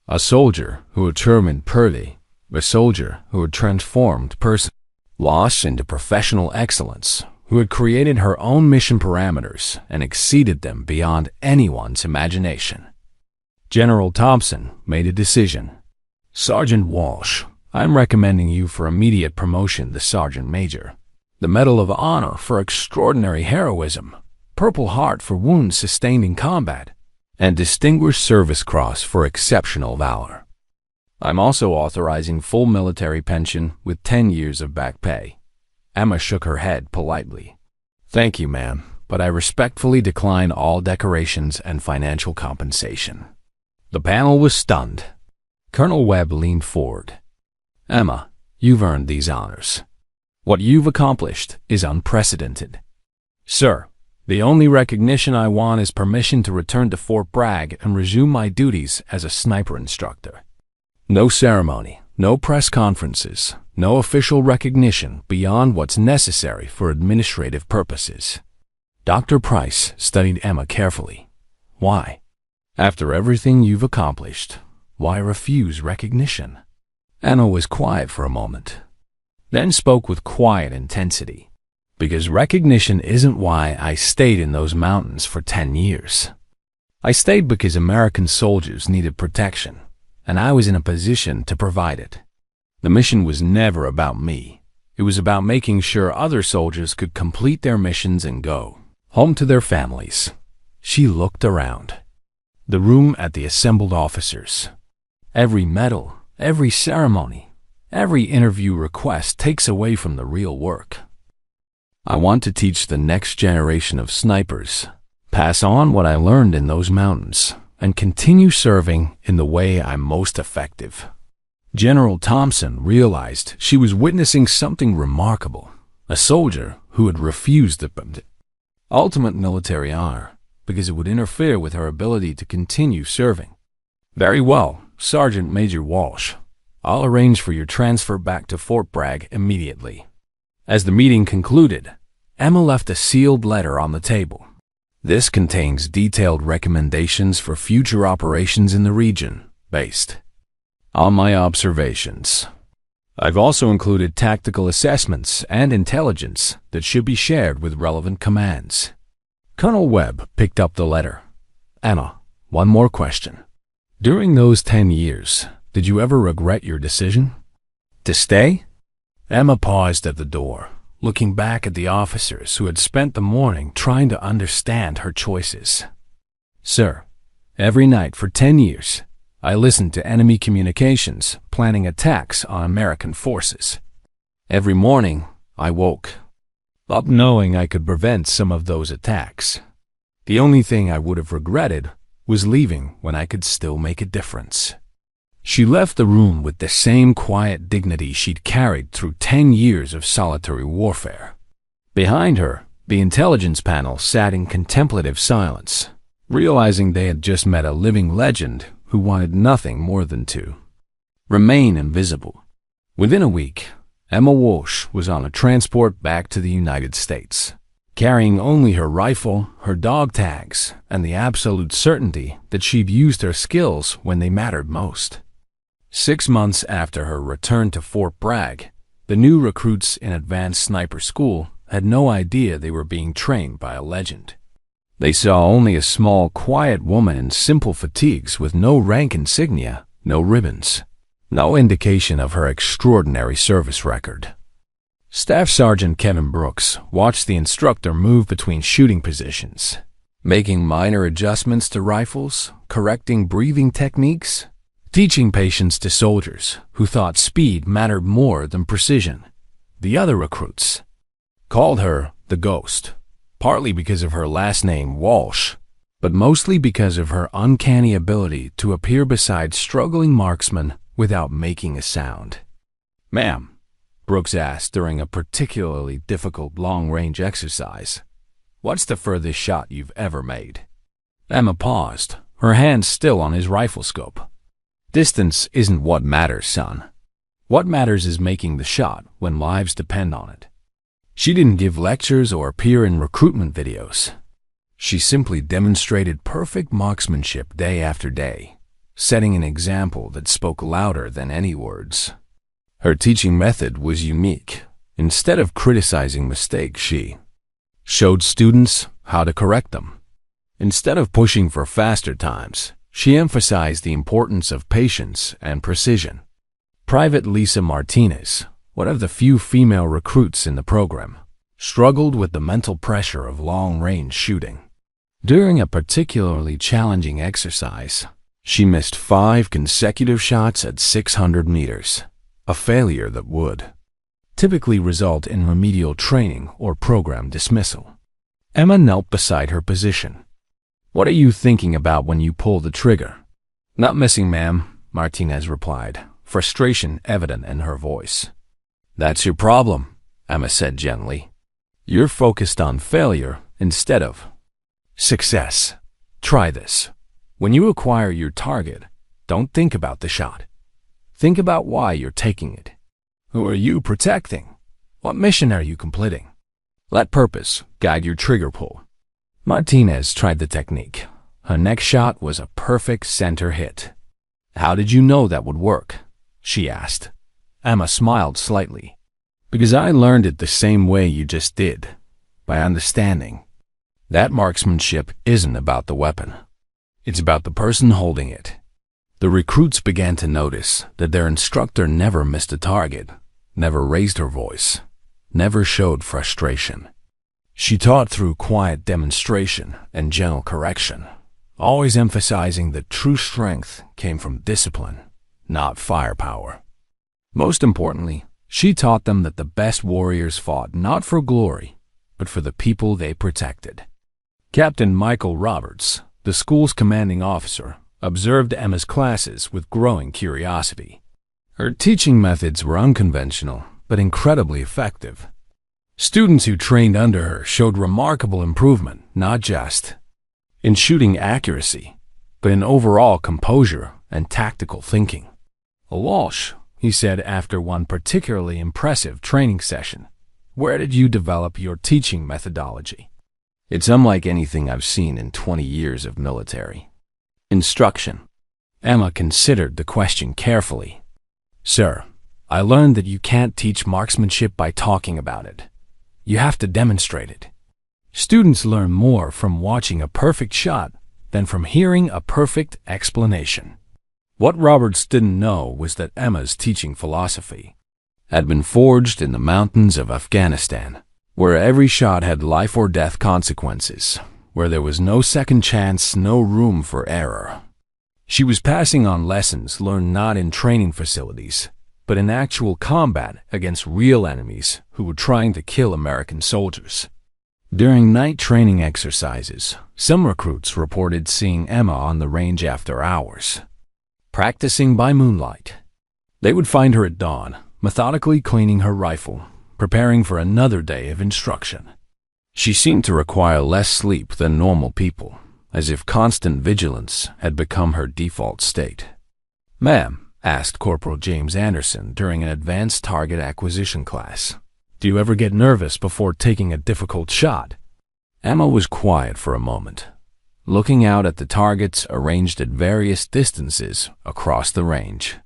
A soldier who had turned purdy. A soldier who had transformed person. Walsh into professional excellence, who had created her own mission parameters and exceeded them beyond anyone's imagination. General Thompson made a decision. Sergeant Walsh, I'm recommending you for immediate promotion to Sergeant Major. The Medal of Honor for extraordinary heroism, Purple Heart for wounds sustained in combat, and Distinguished Service Cross for exceptional valor. I'm also authorizing full military pension with 10 years of back pay. Emma shook her head politely. Thank you, ma'am, but I respectfully decline all decorations and financial compensation. The panel was stunned. Colonel Webb leaned forward. Emma, you've earned these honors. What you've accomplished is unprecedented. Sir, the only recognition I want is permission to return to Fort Bragg and resume my duties as a sniper instructor. No ceremony, no press conferences, no official recognition beyond what's necessary for administrative purposes. Dr. Price studied Emma carefully. Why? After everything you've accomplished, why refuse recognition? Emma was quiet for a moment, then spoke with quiet intensity. Because recognition isn't why I stayed in those mountains for 10 years. I stayed because American soldiers needed protection, and I was in a position to provide it. The mission was never about me. It was about making sure other soldiers could complete their missions and go home to their families. She looked around. The room at the assembled officers. Every medal, every ceremony, every interview request takes away from the real work. I want to teach the next generation of snipers, pass on what I learned in those mountains, and continue serving in the way I'm most effective. General Thompson realized she was witnessing something remarkable, a soldier who had refused the ultimate military honor because it would interfere with her ability to continue serving. Very well, Sergeant Major Walsh. I'll arrange for your transfer back to Fort Bragg immediately. As the meeting concluded, Emma left a sealed letter on the table. This contains detailed recommendations for future operations in the region, based on my observations. I've also included tactical assessments and intelligence that should be shared with relevant commands. Colonel Webb picked up the letter. Emma, one more question. During those 10 years, did you ever regret your decision? To stay? Emma paused at the door, looking back at the officers who had spent the morning trying to understand her choices. Sir, every night for 10 years, I listened to enemy communications, planning attacks on American forces. Every morning, I woke up knowing I could prevent some of those attacks. The only thing I would have regretted was leaving when I could still make a difference. She left the room with the same quiet dignity she'd carried through 10 years of solitary warfare. Behind her, the intelligence panel sat in contemplative silence, realizing they had just met a living legend who wanted nothing more than to remain invisible. Within a week, Emma Walsh was on a transport back to the United States, carrying only her rifle, her dog tags, and the absolute certainty that she'd used her skills when they mattered most. 6 months after her return to Fort Bragg, the new recruits in Advanced Sniper School had no idea they were being trained by a legend. They saw only a small, quiet woman in simple fatigues with no rank insignia, no ribbons, no indication of her extraordinary service record. Staff Sergeant Kevin Brooks watched the instructor move between shooting positions, making minor adjustments to rifles, correcting breathing techniques, teaching patience to soldiers who thought speed mattered more than precision. The other recruits called her the Ghost, partly because of her last name, Walsh, but mostly because of her uncanny ability to appear beside struggling marksmen without making a sound. "Ma'am," Brooks asked during a particularly difficult long-range exercise, "what's the furthest shot you've ever made?" Emma paused, her hand still on his rifle scope. "Distance isn't what matters, son. What matters is making the shot when lives depend on it." She didn't give lectures or appear in recruitment videos. She simply demonstrated perfect marksmanship day after day, setting an example that spoke louder than any words. Her teaching method was unique. Instead of criticizing mistakes, she showed students how to correct them. Instead of pushing for faster times, she emphasized the importance of patience and precision. Private Lisa Martinez, one of the few female recruits in the program, struggled with the mental pressure of long-range shooting. During a particularly challenging exercise, she missed 5 consecutive shots at 600 meters, a failure that would typically result in remedial training or program dismissal. Emma knelt beside her position. "What are you thinking about when you pull the trigger?" "Not missing, ma'am," Martinez replied, frustration evident in her voice. "That's your problem," Emma said gently. "You're focused on failure instead of success. Try this. When you acquire your target, don't think about the shot. Think about why you're taking it. Who are you protecting? What mission are you completing? Let purpose guide your trigger pull." Martinez tried the technique. Her next shot was a perfect center hit. "How did you know that would work?" she asked. Emma smiled slightly. "Because I learned it the same way you just did, by understanding that marksmanship isn't about the weapon. It's about the person holding it." The recruits began to notice that their instructor never missed a target, never raised her voice, never showed frustration. She taught through quiet demonstration and gentle correction, always emphasizing that true strength came from discipline, not firepower. Most importantly, she taught them that the best warriors fought not for glory, but for the people they protected. Captain Michael Roberts, the school's commanding officer, observed Emma's classes with growing curiosity. Her teaching methods were unconventional, but incredibly effective. Students who trained under her showed remarkable improvement, not just in shooting accuracy, but in overall composure and tactical thinking. "Walsh," he said after one particularly impressive training session, "where did you develop your teaching methodology?" "It's unlike anything I've seen in 20 years of military instruction." Emma considered the question carefully. "Sir, I learned that you can't teach marksmanship by talking about it. You have to demonstrate it. Students learn more from watching a perfect shot than from hearing a perfect explanation." What Roberts didn't know was that Emma's teaching philosophy had been forged in the mountains of Afghanistan, where every shot had life or death consequences, where there was no second chance, no room for error. She was passing on lessons learned not in training facilities, but in actual combat against real enemies who were trying to kill American soldiers. During night training exercises, some recruits reported seeing Emma on the range after hours, practicing by moonlight. They would find her at dawn, methodically cleaning her rifle, preparing for another day of instruction. She seemed to require less sleep than normal people, as if constant vigilance had become her default state. "Ma'am," asked Corporal James Anderson during an advanced target acquisition class, "do you ever get nervous before taking a difficult shot?" Emma was quiet for a moment, looking out at the targets arranged at various distances across the range.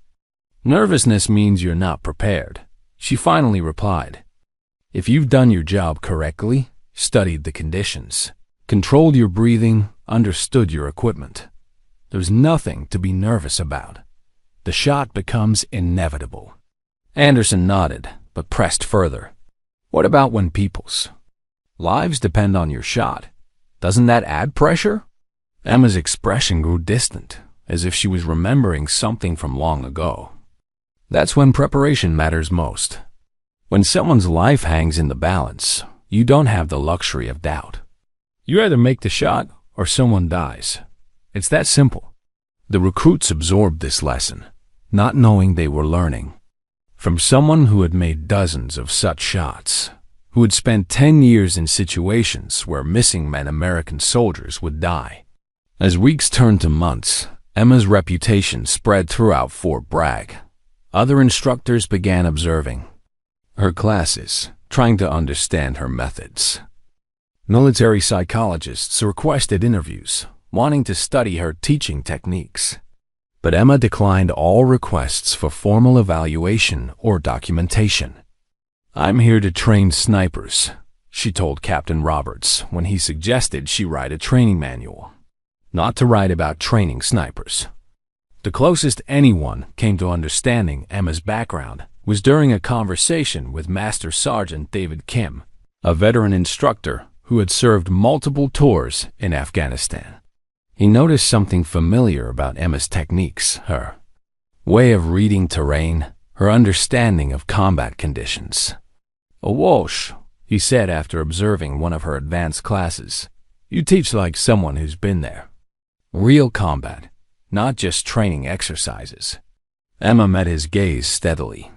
"Nervousness means you're not prepared," she finally replied. "If you've done your job correctly, studied the conditions, controlled your breathing, understood your equipment, there's nothing to be nervous about. The shot becomes inevitable." Anderson nodded, but pressed further. "What about when people's lives depend on your shot? Doesn't that add pressure?" Emma's expression grew distant, as if she was remembering something from long ago. "That's when preparation matters most. When someone's life hangs in the balance, you don't have the luxury of doubt. You either make the shot or someone dies. It's that simple." The recruits absorbed this lesson, not knowing they were learning from someone who had made dozens of such shots, who had spent 10 years in situations where missing men American soldiers would die. As weeks turned to months, Emma's reputation spread throughout Fort Bragg. Other instructors began observing her classes, trying to understand her methods. Military psychologists requested interviews, wanting to study her teaching techniques. But Emma declined all requests for formal evaluation or documentation. "I'm here to train snipers," she told Captain Roberts when he suggested she write a training manual, "not to write about training snipers." The closest anyone came to understanding Emma's background was during a conversation with Master Sergeant David Kim, a veteran instructor who had served multiple tours in Afghanistan. He noticed something familiar about Emma's techniques, her way of reading terrain, her understanding of combat conditions. "Oh, Walsh," he said after observing one of her advanced classes, "you teach like someone who's been there. Real combat, not just training exercises." Emma met his gaze steadily.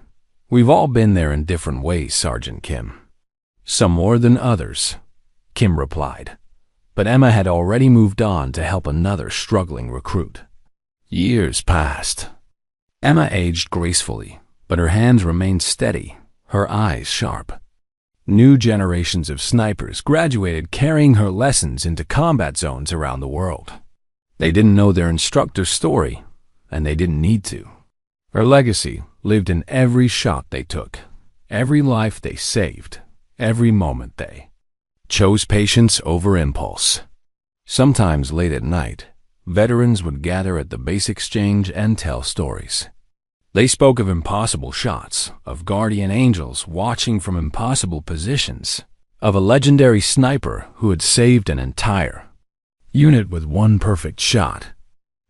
"We've all been there in different ways, Sergeant Kim. Some more than others," Kim replied. But Emma had already moved on to help another struggling recruit. Years passed. Emma aged gracefully, but her hands remained steady, her eyes sharp. New generations of snipers graduated carrying her lessons into combat zones around the world. They didn't know their instructor's story, and they didn't need to. Her legacy lived in every shot they took, every life they saved, every moment they chose patience over impulse. Sometimes late at night, veterans would gather at the base exchange and tell stories. They spoke of impossible shots, of guardian angels watching from impossible positions, of a legendary sniper who had saved an entire unit with one perfect shot.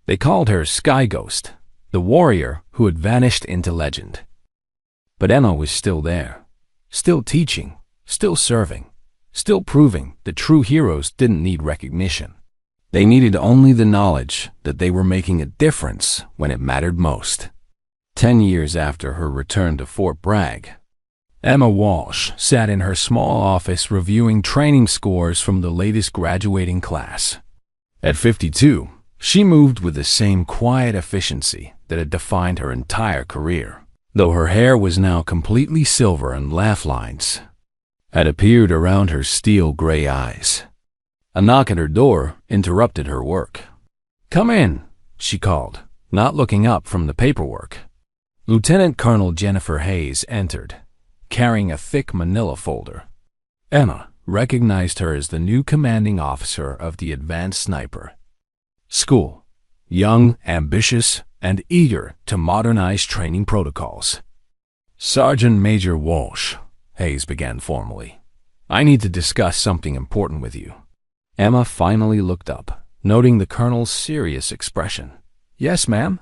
They called her Sky Ghost, the warrior who had vanished into legend. But Emma was still there, still teaching, still serving, still proving that true heroes didn't need recognition. They needed only the knowledge that they were making a difference when it mattered most. 10 years after her return to Fort Bragg, Emma Walsh sat in her small office reviewing training scores from the latest graduating class. At 52, she moved with the same quiet efficiency that had defined her entire career, though her hair was now completely silver and laugh lines had appeared around her steel gray eyes. A knock at her door interrupted her work. "Come in," she called, not looking up from the paperwork. Lieutenant Colonel Jennifer Hayes entered, carrying a thick manila folder. Emma recognized her as the new commanding officer of the Advanced Sniper School, young, ambitious, and eager to modernize training protocols. "Sergeant Major Walsh," Hayes began formally, "I need to discuss something important with you." Emma finally looked up, noting the colonel's serious expression. Yes, ma'am.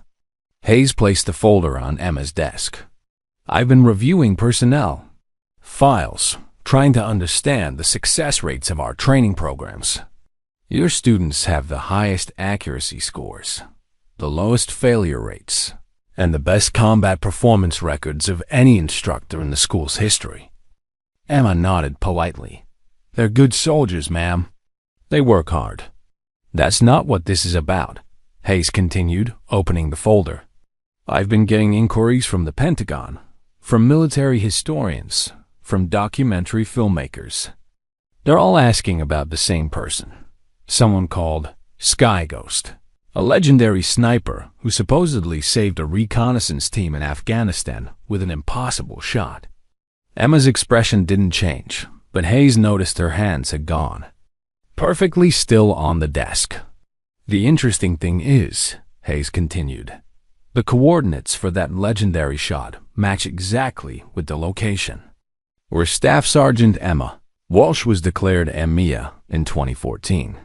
Hayes placed the folder on Emma's desk. I've been reviewing personnel files, trying to understand the success rates of our training programs. Your students have the highest accuracy scores, the lowest failure rates, and the best combat performance records of any instructor in the school's history. Emma nodded politely. They're good soldiers, ma'am. They work hard. That's not what this is about, Hayes continued, opening the folder. I've been getting inquiries from the Pentagon, from military historians, from documentary filmmakers. They're all asking about the same person, someone called Sky Ghost, a legendary sniper who supposedly saved a reconnaissance team in Afghanistan with an impossible shot. Emma's expression didn't change, but Hayes noticed her hands had gone, perfectly still on the desk. The interesting thing is, Hayes continued, the coordinates for that legendary shot match exactly with the location. Where Staff Sergeant Emma Walsh was declared EMEA in 2014.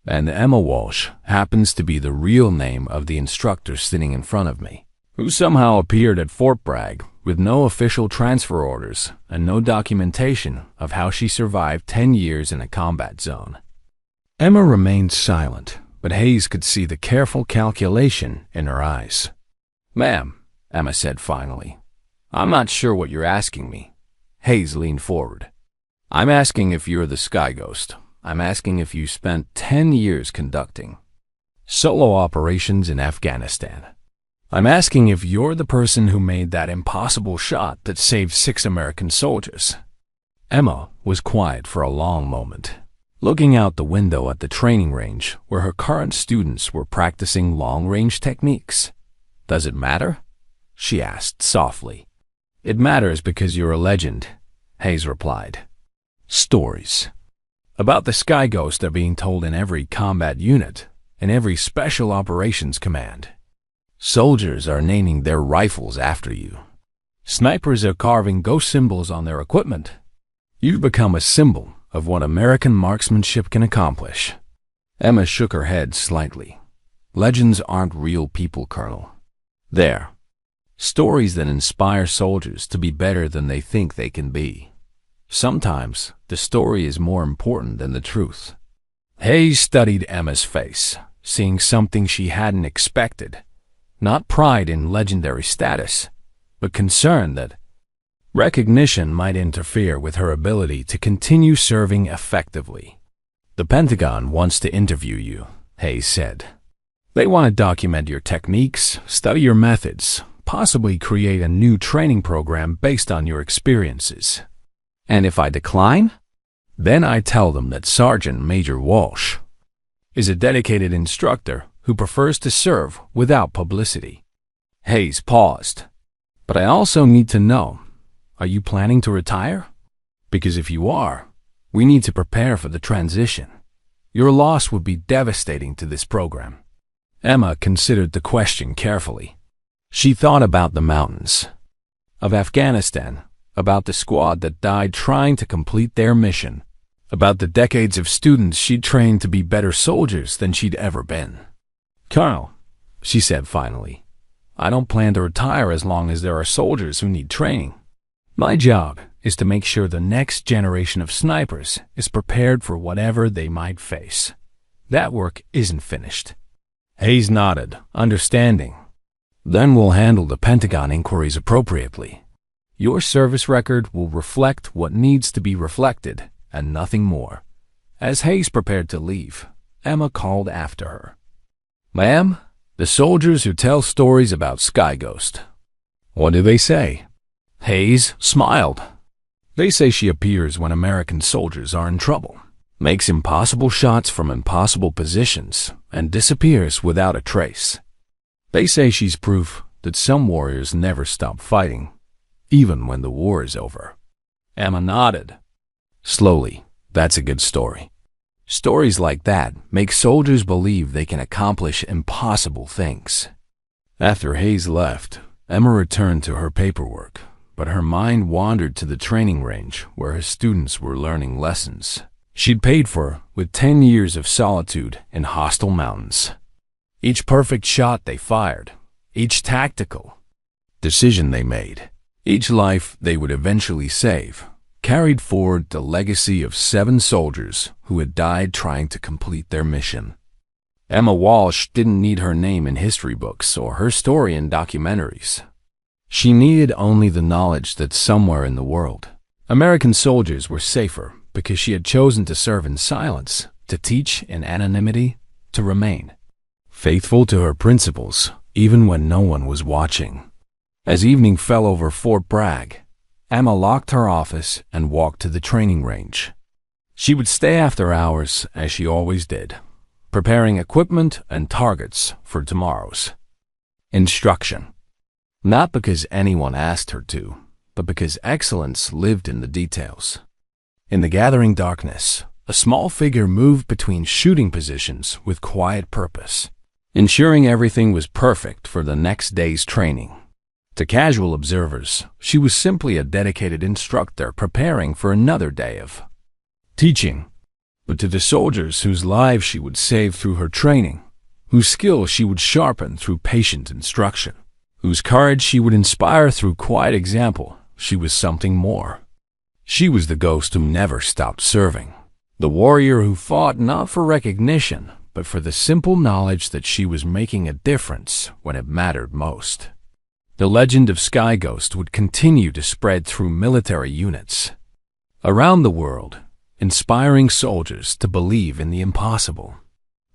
And Emma Walsh happens to be the real name of the instructor sitting in front of me, who somehow appeared at Fort Bragg with no official transfer orders and no documentation of how she survived 10 years in a combat zone. Emma remained silent, but Hayes could see the careful calculation in her eyes. Ma'am, Emma said finally, I'm not sure what you're asking me. Hayes leaned forward. I'm asking if you're the Sky Ghost. I'm asking if you spent 10 years conducting solo operations in Afghanistan. I'm asking if you're the person who made that impossible shot that saved 6 American soldiers. Emma was quiet for a long moment, looking out the window at the training range where her current students were practicing long-range techniques. Does it matter? She asked softly. It matters because you're a legend, Hayes replied. Stories about the Sky Ghost are being told in every combat unit, in every special operations command. Soldiers are naming their rifles after you. Snipers are carving ghost symbols on their equipment. You've become a symbol of what American marksmanship can accomplish. Emma shook her head slightly. Legends aren't real people, Colonel. They're stories that inspire soldiers to be better than they think they can be. Sometimes the story is more important than the truth. Hayes studied Emma's face, seeing something she hadn't expected. Not pride in legendary status, but concern that recognition might interfere with her ability to continue serving effectively. The Pentagon wants to interview you, Hayes said. They want to document your techniques, study your methods, possibly create a new training program based on your experiences. And if I decline, then I tell them that Sergeant Major Walsh is a dedicated instructor who prefers to serve without publicity. Hayes paused. But I also need to know, are you planning to retire? Because if you are, we need to prepare for the transition. Your loss would be devastating to this program. Emma considered the question carefully. She thought about the mountains of Afghanistan, about the squad that died trying to complete their mission, about the decades of students she'd trained to be better soldiers than she'd ever been. Colonel, she said finally, I don't plan to retire as long as there are soldiers who need training. My job is to make sure the next generation of snipers is prepared for whatever they might face. That work isn't finished. Hayes nodded, understanding. Then we'll handle the Pentagon inquiries appropriately. Your service record will reflect what needs to be reflected, and nothing more. As Hayes prepared to leave, Emma called after her. Ma'am, the soldiers who tell stories about Sky Ghost. What do they say? Hayes smiled. They say she appears when American soldiers are in trouble, makes impossible shots from impossible positions, and disappears without a trace. They say she's proof that some warriors never stop fighting, even when the war is over. Emma nodded. Slowly, that's a good story. Stories like that make soldiers believe they can accomplish impossible things. After Hayes left, Emma returned to her paperwork, but her mind wandered to the training range where her students were learning lessons she'd paid for with 10 years of solitude in hostile mountains. Each perfect shot they fired, each tactical decision they made, each life they would eventually save, carried forward the legacy of 7 soldiers who had died trying to complete their mission. Emma Walsh didn't need her name in history books or her story in documentaries. She needed only the knowledge that somewhere in the world, American soldiers were safer because she had chosen to serve in silence, to teach in anonymity, to remain faithful to her principles, even when no one was watching. As evening fell over Fort Bragg, Emma locked her office and walked to the training range. She would stay after hours, as she always did, preparing equipment and targets for tomorrow's instruction. Not because anyone asked her to, but because excellence lived in the details. In the gathering darkness, a small figure moved between shooting positions with quiet purpose, ensuring everything was perfect for the next day's training. To casual observers, she was simply a dedicated instructor preparing for another day of teaching. But to the soldiers whose lives she would save through her training, whose skills she would sharpen through patient instruction, whose courage she would inspire through quiet example, she was something more. She was the ghost who never stopped serving, the warrior who fought not for recognition, but for the simple knowledge that she was making a difference when it mattered most. The legend of Sky Ghost would continue to spread through military units around the world, inspiring soldiers to believe in the impossible.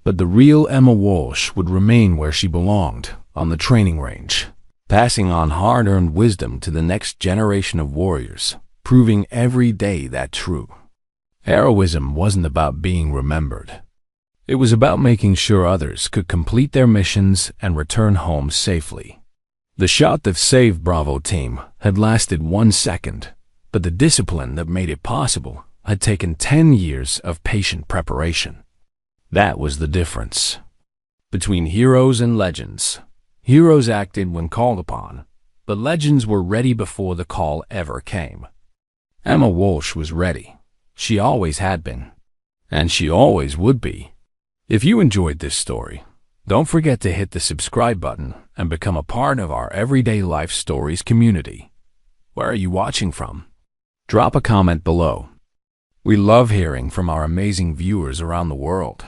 But the real Emma Walsh would remain where she belonged, on the training range, passing on hard-earned wisdom to the next generation of warriors, proving every day that true heroism wasn't about being remembered. It was about making sure others could complete their missions and return home safely. The shot that saved Bravo Team had lasted 1 second, but the discipline that made it possible had taken 10 years of patient preparation. That was the difference between heroes and legends. Heroes acted when called upon, but legends were ready before the call ever came. Emma Walsh was ready. She always had been, and she always would be. If you enjoyed this story, don't forget to hit the subscribe button and become a part of our Everyday Life Stories community. Where are you watching from? Drop a comment below. We love hearing from our amazing viewers around the world.